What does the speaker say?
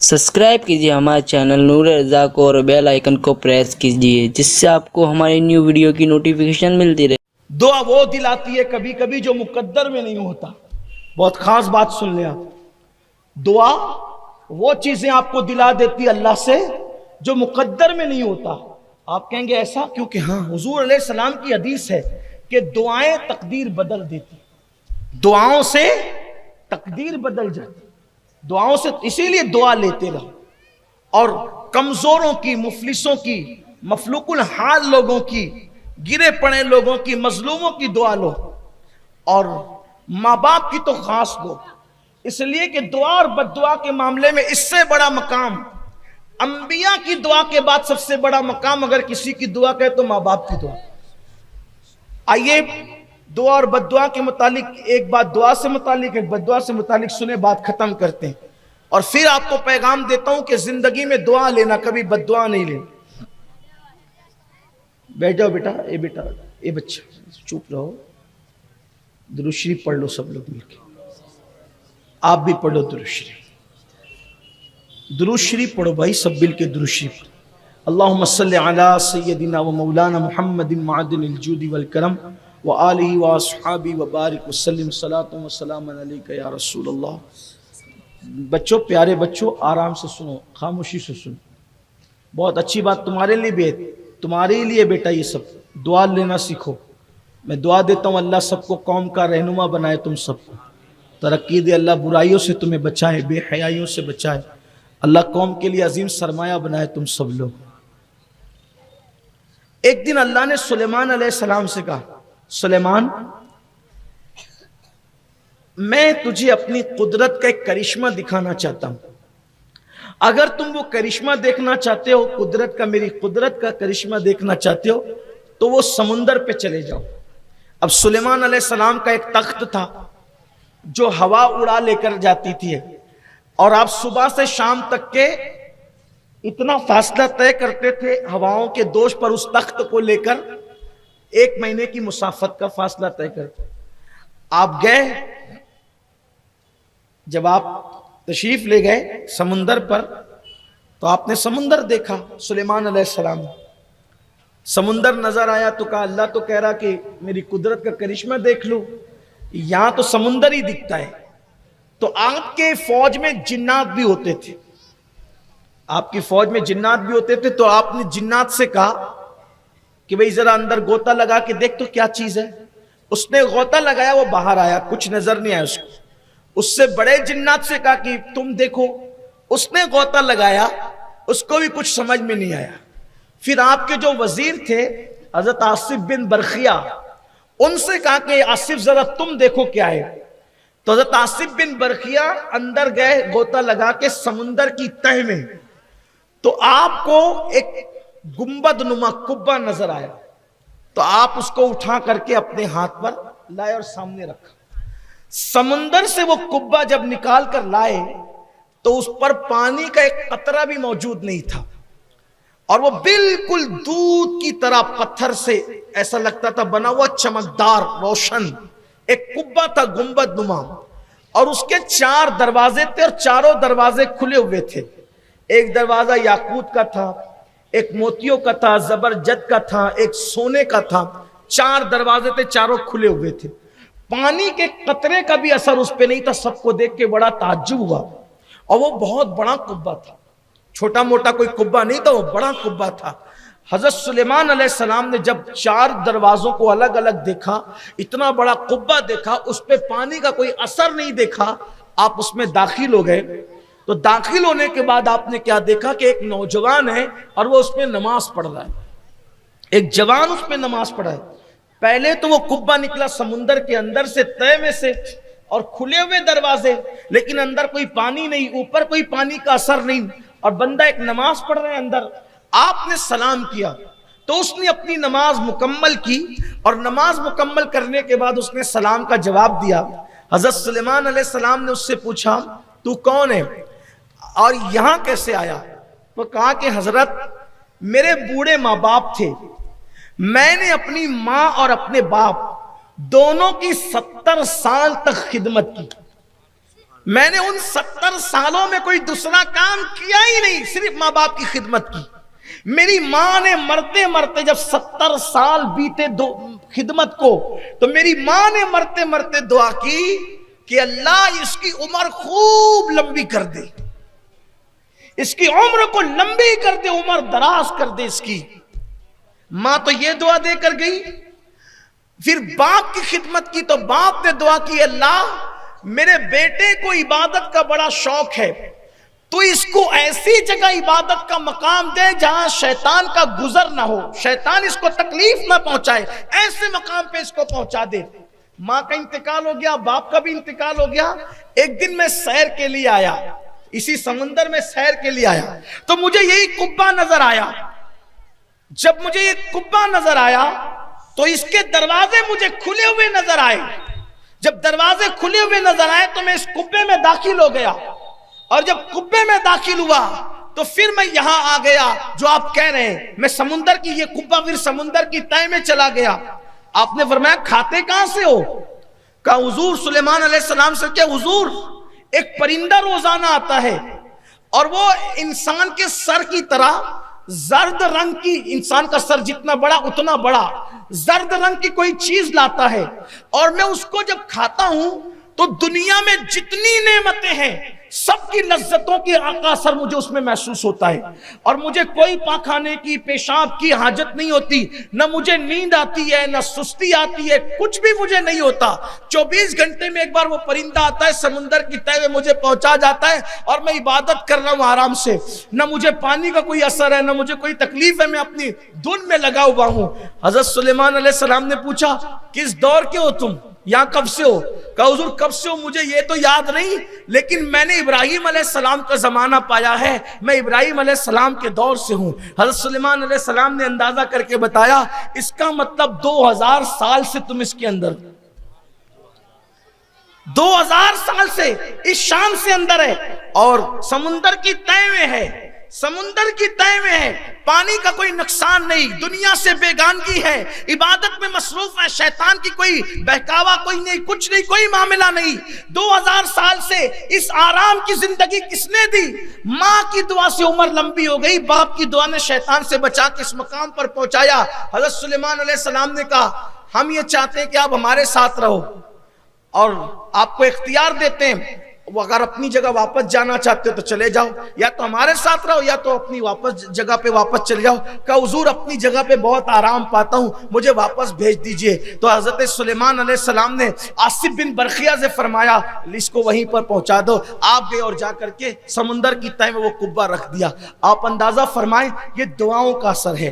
Subscribe कीजिए हमारे channel नूर रज़ा को और बेल आइकन को प्रेस कीजिए जिससे आपको हमारी न्यू वीडियो की नोटिफिकेशन मिलती रहे। दुआ वो दिलाती है कभी कभी जो मुकद्दर में नहीं होता। बहुत खास बात सुन लें आप, दुआ वो चीजें आपको दिला देती अल्लाह से जो मुकद्दर में नहीं होता। आप कहेंगे ऐसा? क्योंकि हाँ, हुजूर अलैहिस्सलाम की हदीस है कि दुआएं तकदीर बदल देती, दुआओं से तकदीर बदल जाती, दुआओं से। इसीलिए दुआ लेते रहो और कमजोरों की, मुफलिसों की, मफलूकुल हाल लोगों की, गिरे पड़े लोगों की, मजलूमों की दुआ लो और माँ बाप की तो खास लो। इसलिए कि दुआ और बद्दुआ के मामले में इससे बड़ा मकाम, अंबिया की दुआ के बाद सबसे बड़ा मकाम अगर किसी की दुआ कहे तो माँ बाप की दुआ। आइए दुआ और बद्दुआ के मुतालिक, एक बात दुआ से मुतालिक, एक बद्दुआ से मुतालिक सुने, बात खत्म करते हैं और फिर आपको पैगाम देता हूं कि जिंदगी में दुआ लेना, कभी बद्दुआ नहीं लेना। बैठ जाओ बेटा, ए बच्चा चुप रहो, दुरूद शरीफ पढ़ लो सब लोग मिलके। आप भी पढ़ो दुरूद शरीफ, दुरूद शरीफ पढ़ो भाई, सब मिलके दुरूद शरीफ। अल्लाहुम्मा सल्लि अला सय्यदिना व मौलाना मुहम्मदिन मादिनिल जूदी वल करम व आलिहि व अस्हाबी व बारिक वसल्लिम सलातु व सलामन अलैका या रसूल अल्लाह। बच्चों, प्यारे बच्चों, आराम से सुनो, खामोशी से सुनो। बहुत अच्छी बात तुम्हारे लिए भी है, तुम्हारे लिए बेटा ये सब दुआ लेना सीखो। मैं दुआ देता हूँ अल्लाह सबको कौम का रहनुमा बनाए, तुम सबको तरक्की दे, अल्लाह बुराइयों से तुम्हें बचाए, बेहयाइयों से बचाए, अल्लाह कौम के लिए अजीम सरमाया बनाए तुम सब लोग। एक दिन अल्लाह ने सुलेमान अलैहिस्सलाम से कहा, सुलेमान मैं तुझे अपनी कुदरत का एक करिश्मा दिखाना चाहता हूं। अगर तुम वो करिश्मा देखना चाहते हो, कुदरत का, मेरी कुदरत का करिश्मा देखना चाहते हो तो वो समुंदर पे चले जाओ। अब सुलेमान अलैहिस्सलाम का एक तख्त था जो हवा उड़ा लेकर जाती थी और आप सुबह से शाम तक के इतना फासला तय करते थे हवाओं के दोष पर, उस तख्त को लेकर 1 महीने की मुसाफत का फासला तय करते। आप गए, जब आप तशरीफ ले गए समुंदर पर तो आपने समुंदर देखा। सुलेमान अलैहिस्सलाम समुंदर नजर आया तो कहा, अल्लाह तो कह रहा कि मेरी कुदरत का करिश्मा देख लो, यहां तो समुंदर ही दिखता है। तो आपके फौज में जिन्नात भी होते थे, आपकी फौज में जिन्नात भी होते थे। तो आपने जिन्नात से कहा कि भाई जरा अंदर गोता लगा के देख तो क्या चीज है। उसने गोता लगाया, वो बाहर आया, कुछ नजर नहीं आया उसको। उससे बड़े जिन्नात से कहा कि तुम देखो, उसने गोता लगाया, उसको भी कुछ समझ में नहीं आया। फिर आपके जो वजीर थे हजरत आसिफ बिन बरखिया, उनसे कहा कि आसिफ जरा तुम देखो क्या है। तो हजरत आसिफ बिन बरखिया अंदर गए गोता लगा के समुंदर की तह में, तो आपको एक गुंबद नुमा कुब्बा नजर आया। तो आप उसको उठा करके अपने हाथ पर लाए और सामने रखा। समुंदर से वो कुब्बा जब निकाल कर लाए तो उस पर पानी का एक कतरा भी मौजूद नहीं था और वो बिल्कुल दूध की तरह पत्थर से ऐसा लगता था बना हुआ, चमकदार रोशन एक कुब्बा था, गुंबद नुमा। और उसके 4 दरवाजे थे और चारों दरवाजे खुले हुए थे। एक दरवाजा याकूत का था, एक मोतियों का था, जबरजद का था, एक सोने का था। 4 दरवाजे थे, चारों खुले हुए थे। पानी के कतरे का भी असर उस पे नहीं था। सबको देख के बड़ा ताज्जुब हुआ। और वो बहुत बड़ा कुब्बा था, छोटा मोटा कोई कुब्बा नहीं था, वो बड़ा कुब्बा था। हजरत सुलेमान अलैहिस्सलाम ने जब 4 दरवाजों को अलग अलग देखा, इतना बड़ा कुब्बा देखा, उस पे पानी का कोई असर नहीं देखा। आप उसमें दाखिल हो गए। तो दाखिल होने के बाद आपने क्या देखा कि एक नौजवान है और वो उसमें नमाज पढ़ रहा है, एक जवान उसमें नमाज पढ़ा है। पहले तो वो कुब्बा निकला समुंदर के अंदर से, तय में से, और खुले हुए दरवाजे, लेकिन अंदर कोई पानी नहीं, ऊपर कोई पानी का असर नहीं, और बंदा एक नमाज पढ़ रहा है अंदर। आपने सलाम किया तो उसने अपनी नमाज मुकम्मल की और नमाज मुकम्मल करने के बाद उसने सलाम का जवाब दिया। हजरत सुलेमान अलैहिस्सलाम ने उससे पूछा, तू कौन है और यहां कैसे आया? तो कहा कि हजरत मेरे बूढ़े माँ बाप थे, मैंने अपनी माँ और अपने बाप दोनों की 70 साल तक खिदमत की। میں نے ان 70 سالوں میں کوئی دوسرا کام کیا ہی نہیں، صرف ماں باپ کی خدمت کی۔ میری ماں نے مرتے مرتے جب 70 سال بیتے خدمت کو، تو میری ماں نے مرتے مرتے دعا کی کہ اللہ اس کی عمر خوب لمبی کر دے، اس کی عمر کو لمبی کر دے، عمر دراز کر دے اس کی۔ ماں تو یہ دعا دے کر گئی۔ پھر باپ کی خدمت کی تو باپ نے دعا کی، اللہ میرے بیٹے کو عبادت کا بڑا شوق ہے، تو اس کو ایسی جگہ عبادت کا مقام دے جہاں شیطان کا گزر نہ ہو، شیطان اس کو تکلیف نہ پہنچائے، ایسے مقام پہ اس کو پہنچا دے۔ ماں کا انتقال ہو گیا، باپ کا بھی انتقال ہو گیا۔ ایک دن میں سیر کے لیے آیا، اسی سمندر میں سیر کے لیے آیا، تو مجھے یہی قبہ نظر آیا۔ جب مجھے یہ قبہ نظر آیا تو اس کے دروازے مجھے کھلے ہوئے نظر آئے۔ جب دروازے کھلے ہوئے نظر آئے تو میں اس قبے میں داخل ہو گیا، اور جب قبے میں داخل ہوا تو پھر میں یہاں آ گیا جو آپ کہہ رہے ہیں، میں سمندر کی یہ قبہ پھر سمندر کی تہہ میں چلا گیا۔ آپ نے فرمایا کھاتے کہاں سے ہو؟ کہا حضور سلیمان علیہ السلام سے کیا حضور ایک پرندہ روزانہ آتا ہے اور وہ انسان کے سر کی طرح زرد رنگ کی، انسان کا سر جتنا بڑا اتنا بڑا زرد رنگ کی کوئی چیز لاتا ہے، اور میں اس کو جب کھاتا ہوں تو دنیا میں جتنی نعمتیں ہیں سب کی لذتوں کی کا اثر مجھے اس میں محسوس ہوتا ہے، اور مجھے کوئی پاخانے کی پیشاب کی حاجت نہیں ہوتی، نہ مجھے نیند آتی ہے نہ سستی آتی ہے، کچھ بھی مجھے نہیں ہوتا۔ 24 گھنٹے میں ایک بار وہ پرندہ آتا ہے، سمندر کی تہہ میں مجھے پہنچا جاتا ہے، اور میں عبادت کر رہا ہوں آرام سے، نہ مجھے پانی کا کوئی اثر ہے نہ مجھے کوئی تکلیف ہے، میں اپنی دھن میں لگا ہوا ہوں۔ حضرت سلیمان علیہ السلام نے پوچھا کس دور کے ہو تم، یہاں کب سے ہو؟ کہا حضور کب سے ہو مجھے یہ تو یاد نہیں، لیکن میں نے ابراہیم علیہ السلام کا زمانہ پایا ہے، میں ابراہیم علیہ السلام کے دور سے ہوں۔ حضرت سلیمان علیہ السلام نے اندازہ کر کے بتایا اس کا مطلب 2000 سال سے تم اس کے اندر، 2000 سال سے اس شان سے اندر ہے، اور سمندر کی تہہ میں ہے، سمندر کی تہہ میں ہے، پانی کا کوئی نقصان نہیں، دنیا سے بیگانگی ہے، عبادت میں مصروف ہے، شیطان کی کوئی بہکاوا کوئی نہیں، کچھ نہیں، کوئی معاملہ نہیں۔ 2000 سال سے اس آرام کی زندگی کس نے دی؟ ماں کی دعا سے عمر لمبی ہو گئی، باپ کی دعا نے شیطان سے بچا کے اس مقام پر پہنچایا۔ حضرت سلیمان علیہ السلام نے کہا ہم یہ چاہتے ہیں کہ آپ ہمارے ساتھ رہو، اور آپ کو اختیار دیتے ہیں، وہ اگر اپنی جگہ واپس جانا چاہتے ہو تو چلے جاؤ، یا تو ہمارے ساتھ رہو یا تو اپنی واپس جگہ پہ واپس چلے جاؤ۔ کہا حضور اپنی جگہ پہ بہت آرام پاتا ہوں، مجھے واپس بھیج دیجئے۔ تو حضرت سلیمان علیہ السلام نے آصف بن برخیہ سے فرمایا اس کو وہیں پر پہنچا دو۔ آپ گئے اور جا کر کے سمندر کی تہہ میں وہ قبہ رکھ دیا۔ آپ اندازہ فرمائیں یہ دعاؤں کا اثر ہے۔